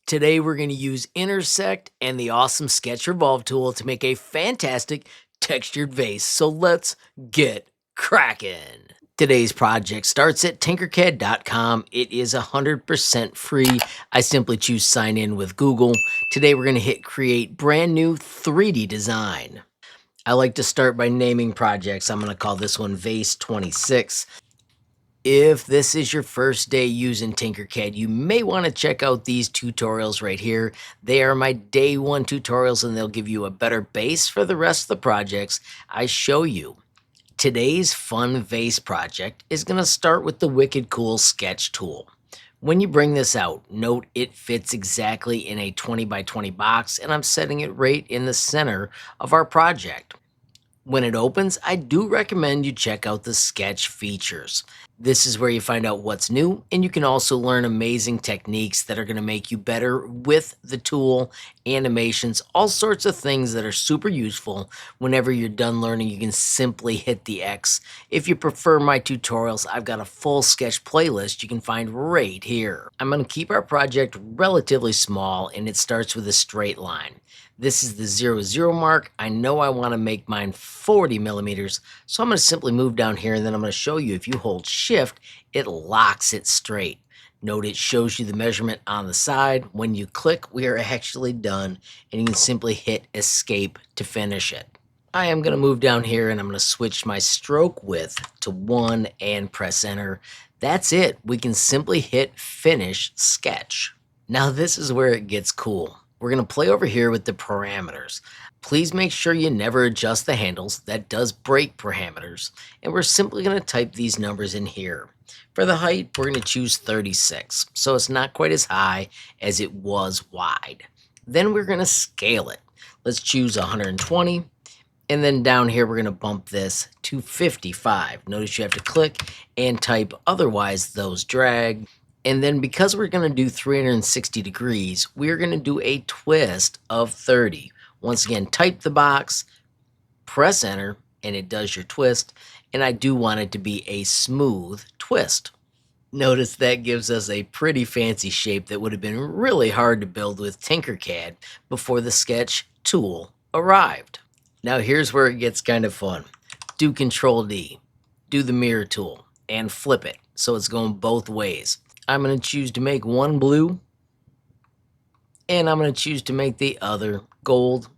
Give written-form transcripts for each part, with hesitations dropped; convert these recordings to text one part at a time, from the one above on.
Today we're going to use Intersect and the awesome Sketch Revolve tool to make a fantastic textured vase. So let's get cracking. Today's project starts at Tinkercad.com. It is 100% free. I simply choose sign in with Google. Today we're going to hit create brand new 3D design. I like to start by naming projects. I'm going to call this one Vase 26. If this is your first day using Tinkercad, you may want to check out these tutorials right here. They are my day one tutorials and they'll give you a better base for the rest of the projects I show you. Today's fun vase project is going to start with the wicked cool sketch tool. When you bring this out, note it fits exactly in a 20 by 20 box and I'm setting it right in the center of our project. When it opens, I do recommend you check out the sketch features. This is where you find out what's new, and you can also learn amazing techniques that are going to make you better with the tool, animations, all sorts of things that are super useful. Whenever you're done learning, you can simply hit the X. If you prefer my tutorials, I've got a full sketch playlist you can find right here. I'm going to keep our project relatively small, and it starts with a straight line. This is the 0, mark. I know I want to make mine 40 millimeters, so I'm going to simply move down here and then I'm going to show you if you hold shift, it locks it straight. Note it shows you the measurement on the side. When you click, we are actually done and you can simply hit escape to finish it. I am going to move down here and I'm going to switch my stroke width to 1 and press enter. That's it. We can simply hit finish sketch. Now this is where it gets cool. We're going to play over here with the parameters. Please make sure you never adjust the handles. That does break parameters. And we're simply going to type these numbers in here. For the height, we're going to choose 36. So it's not quite as high as it was wide. Then we're going to scale it. Let's choose 120. And then down here, we're going to bump this to 55. Notice you have to click and type, otherwise those drag. And then because we're going to do 360 degrees, we're going to do a twist of 30. Once again, type the box, press enter, and it does your twist. And I do want it to be a smooth twist. Notice that gives us a pretty fancy shape that would have been really hard to build with Tinkercad before the sketch tool arrived. Now here's where it gets kind of fun. Do Control D, do the mirror tool, and flip it so it's going both ways. I'm going to choose to make one blue, and I'm going to choose to make the other gold,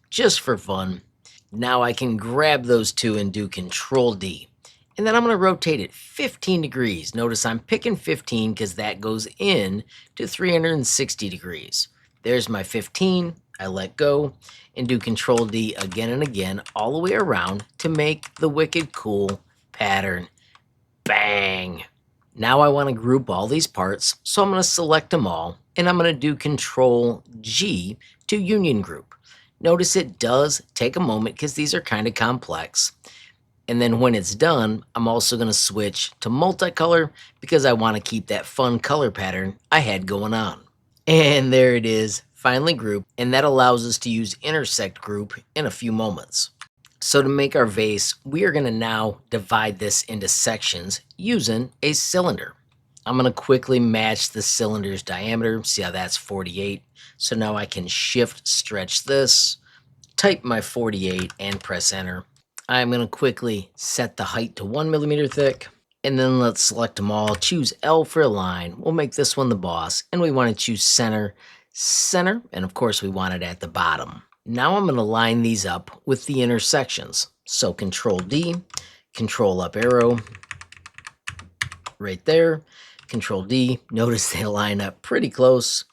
just for fun. Now I can grab those two and do Control D, and then I'm going to rotate it 15 degrees. Notice I'm picking 15 because that goes in to 360 degrees. There's my 15. I let go and do Control D again and again all the way around to make the wicked cool pattern. Bang! Now I want to group all these parts, so I'm going to select them all, and I'm going to do Control G to union group. Notice it does take a moment because these are kind of complex. And then when it's done, I'm also going to switch to multicolor because I want to keep that fun color pattern I had going on. And there it is, finally grouped, and that allows us to use Intersect group in a few moments. So to make our vase, we are going to now divide this into sections using a cylinder. I'm going to quickly match the cylinder's diameter. See how that's 48? So now I can shift stretch this, type my 48 and press enter. I'm going to quickly set the height to 1 millimeter thick. And then let's select them all. Choose L for align. We'll make this one the boss. And we want to choose center, center. And of course we want it at the bottom. Now I'm going to line these up with the intersections. So Control D, Control up arrow, right there, Control D. Notice they line up pretty close.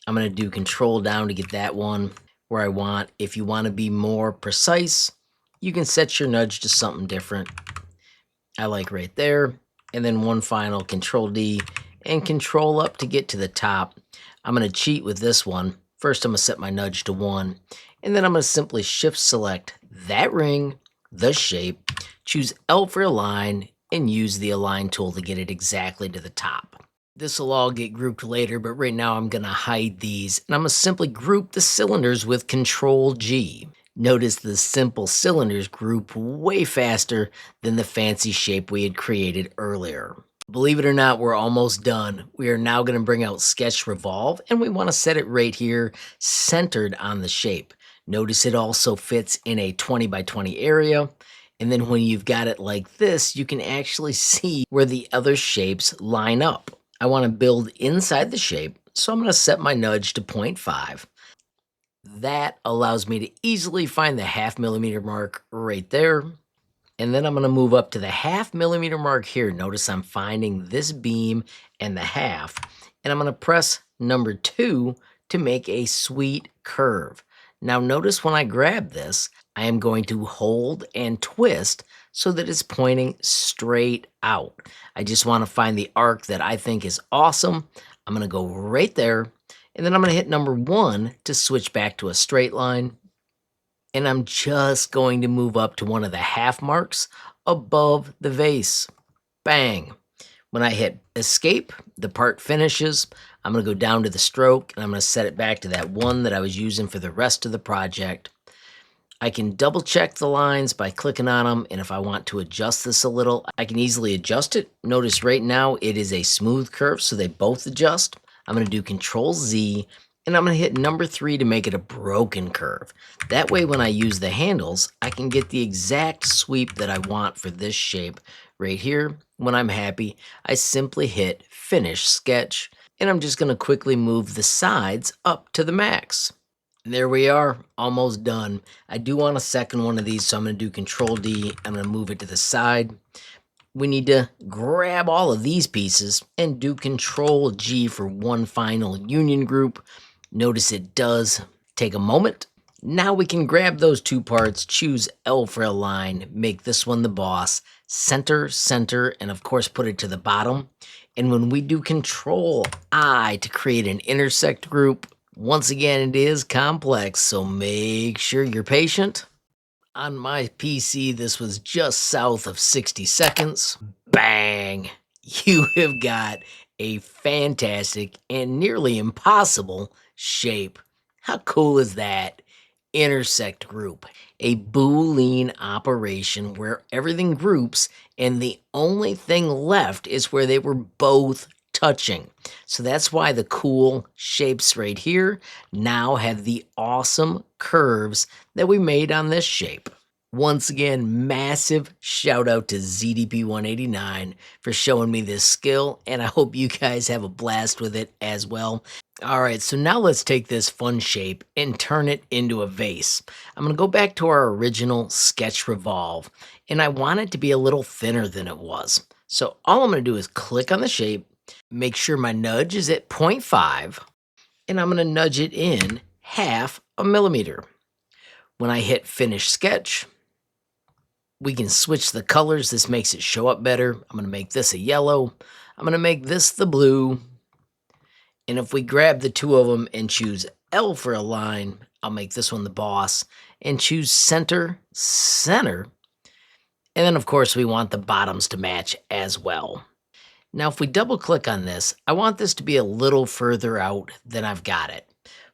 I'm going to do Control down to get that one where I want. If you want to be more precise, you can set your nudge to something different. I like right there. And then one final Control D and Control up to get to the top. I'm going to cheat with this one. First, I'm going to set my nudge to 1. And then I'm going to simply shift select that ring, the shape, choose L for align, and use the align tool to get it exactly to the top. This will all get grouped later, but right now I'm going to hide these. And I'm going to simply group the cylinders with Control G. Notice the simple cylinders group way faster than the fancy shape we had created earlier. Believe it or not, we're almost done. We are now going to bring out Sketch Revolve, and we want to set it right here, centered on the shape. Notice it also fits in a 20 by 20 area. And then when you've got it like this, you can actually see where the other shapes line up. I want to build inside the shape, so I'm going to set my nudge to 0.5. That allows me to easily find the 0.5 millimeter mark right there. And then I'm going to move up to the 0.5 millimeter mark here. Notice I'm finding this beam and the half. And I'm going to press number 2 to make a sweet curve. Now notice when I grab this, I am going to hold and twist so that it's pointing straight out. I just want to find the arc that I think is awesome. I'm going to go right there. And then I'm going to hit number 1 to switch back to a straight line. And I'm just going to move up to one of the half marks above the vase. Bang. When I hit escape, the part finishes. I'm going to go down to the stroke, and I'm going to set it back to that one that I was using for the rest of the project. I can double check the lines by clicking on them, and if I want to adjust this a little, I can easily adjust it. Notice right now it is a smooth curve, so they both adjust. I'm going to do Control Z, and I'm going to hit number 3 to make it a broken curve. That way when I use the handles, I can get the exact sweep that I want for this shape. Right here, when I'm happy, I simply hit Finish Sketch, and I'm just going to quickly move the sides up to the max. And there we are, almost done. I do want a second one of these, so I'm going to do Control D. I'm going to move it to the side. We need to grab all of these pieces and do Control G for one final union group. Notice it does take a moment. Now we can grab those two parts, choose L for a line, make this one the boss, center, center, and of course put it to the bottom. And when we do Control I to create an intersect group, once again, it is complex, so make sure you're patient. On my PC, this was just south of 60 seconds. Bang! You have got a fantastic and nearly impossible shape. How cool is that? Intersect group, a Boolean operation where everything groups and the only thing left is where they were both touching. So that's why the cool shapes right here now have the awesome curves that we made on this shape. Once again, massive shout out to ZDP189 for showing me this skill, and I hope you guys have a blast with it as well. All right, so now let's take this fun shape and turn it into a vase. I'm going to go back to our original Sketch Revolve, and I want it to be a little thinner than it was. So all I'm going to do is click on the shape, make sure my nudge is at 0.5, and I'm going to nudge it in 0.5 millimeter. When I hit Finish Sketch, we can switch the colors. This makes it show up better. I'm going to make this a yellow. I'm going to make this the blue. And if we grab the two of them and choose L for a line, I'll make this one the boss, and choose center, center. And then, of course, we want the bottoms to match as well. Now, if we double click on this, I want this to be a little further out than I've got it.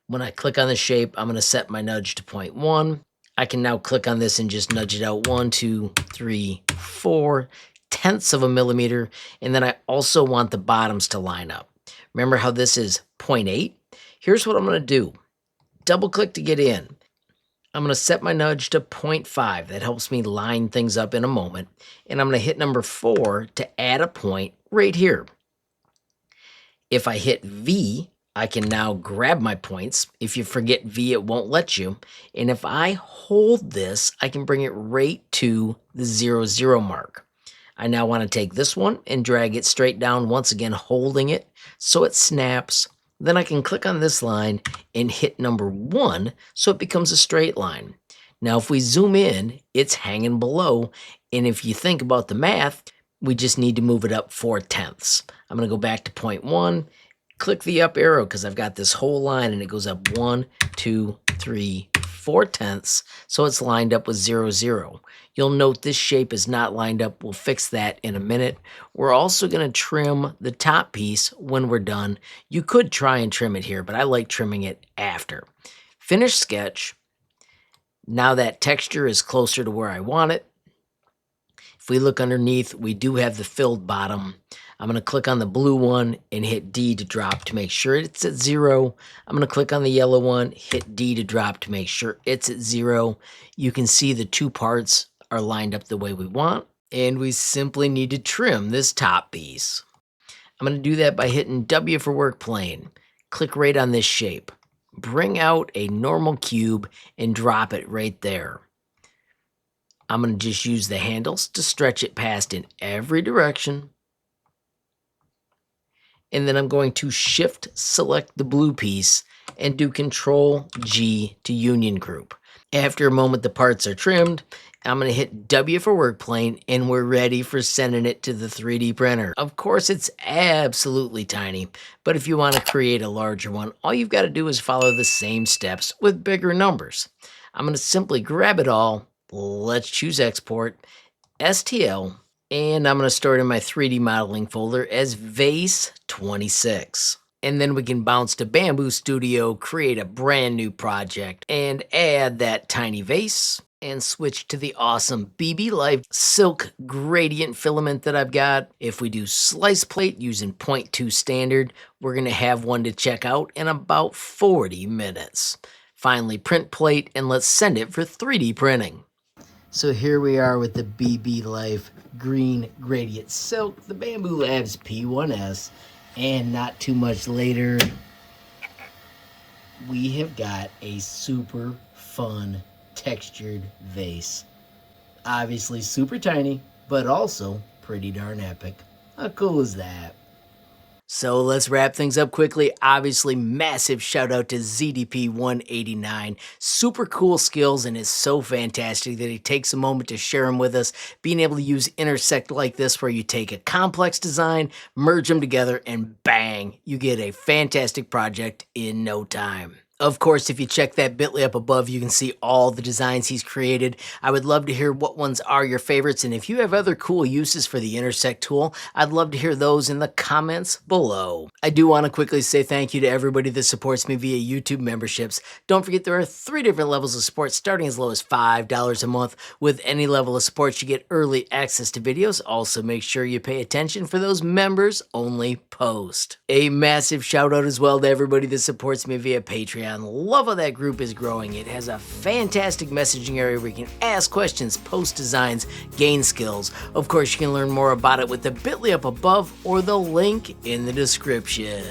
When I click on the shape, I'm going to set my nudge to 0.1. I can now click on this and just nudge it out 1, 2, 3, 4 tenths of a millimeter. And then I also want the bottoms to line up. Remember how this is 0.8? Here's what I'm going to do. Double click to get in. I'm going to set my nudge to 0.5. That helps me line things up in a moment. And I'm going to hit number 4 to add a point right here. If I hit V, I can now grab my points. If you forget V, it won't let you. And if I hold this, I can bring it right to the 0, 0 mark. I now want to take this one and drag it straight down, once again holding it so it snaps. Then I can click on this line and hit number 1 so it becomes a straight line. Now if we zoom in, it's hanging below. And if you think about the math, we just need to move it up 4 tenths. I'm going to go back to 0.1, click the up arrow because I've got this whole line and it goes up 1, 2, 3, 4 tenths. So it's lined up with 0, 0. You'll note this shape is not lined up. We'll fix that in a minute. We're also going to trim the top piece when we're done. You could try and trim it here, but I like trimming it after. Finish sketch. Now that texture is closer to where I want it. If we look underneath, we do have the filled bottom. I'm going to click on the blue one and hit D to drop to make sure it's at 0. I'm going to click on the yellow one, hit D to drop to make sure it's at 0. You can see the two parts are lined up the way we want, and we simply need to trim this top piece. I'm going to do that by hitting W for Workplane. Click right on this shape. Bring out a normal cube and drop it right there. I'm going to just use the handles to stretch it past in every direction. And then I'm going to shift select the blue piece and do Control G to union group. After a moment the parts are trimmed, I'm going to hit W for Workplane and we're ready for sending it to the 3D printer. Of course it's absolutely tiny, but if you want to create a larger one, all you've got to do is follow the same steps with bigger numbers. I'm going to simply grab it all, let's choose Export, STL, and I'm going to store it in my 3D modeling folder as Vase 26. And then we can bounce to Bambu Studio, create a brand new project, and add that tiny vase, and switch to the awesome BB Life silk gradient filament that I've got. If we do slice plate using 0.2 standard, we're going to have one to check out in about 40 minutes. Finally, print plate, and let's send it for 3D printing. So here we are with the BB Life green gradient silk, the Bambu Labs P1S, and not too much later, we have got a super fun textured vase. Obviously super tiny, but also pretty darn epic. How cool is that? So let's wrap things up quickly. Obviously, massive shout out to ZDP189. Super cool skills, and it's so fantastic that he takes a moment to share them with us. Being able to use Intersect like this, where you take a complex design, merge them together, and bang, you get a fantastic project in no time. Of course, if you check that bit.ly up above, you can see all the designs he's created. I would love to hear what ones are your favorites, and if you have other cool uses for the Intersect tool, I'd love to hear those in the comments below. I do want to quickly say thank you to everybody that supports me via YouTube memberships. Don't forget there are 3 different levels of support, starting as low as $5 a month. With any level of support, you get early access to videos. Also, make sure you pay attention for those members-only posts. A massive shout out as well to everybody that supports me via Patreon. Love how that group is growing. It has a fantastic messaging area where you can ask questions, post designs, gain skills. Of course, you can learn more about it with the bit.ly up above or the link in the description.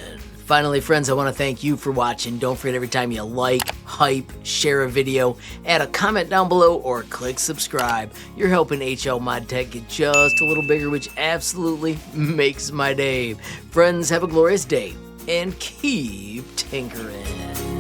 Finally, friends, I want to thank you for watching. Don't forget, every time you like, hype, share a video, add a comment down below, or click subscribe. You're helping HLModTech get just a little bigger, which absolutely makes my day. Friends, have a glorious day, and keep tinkering.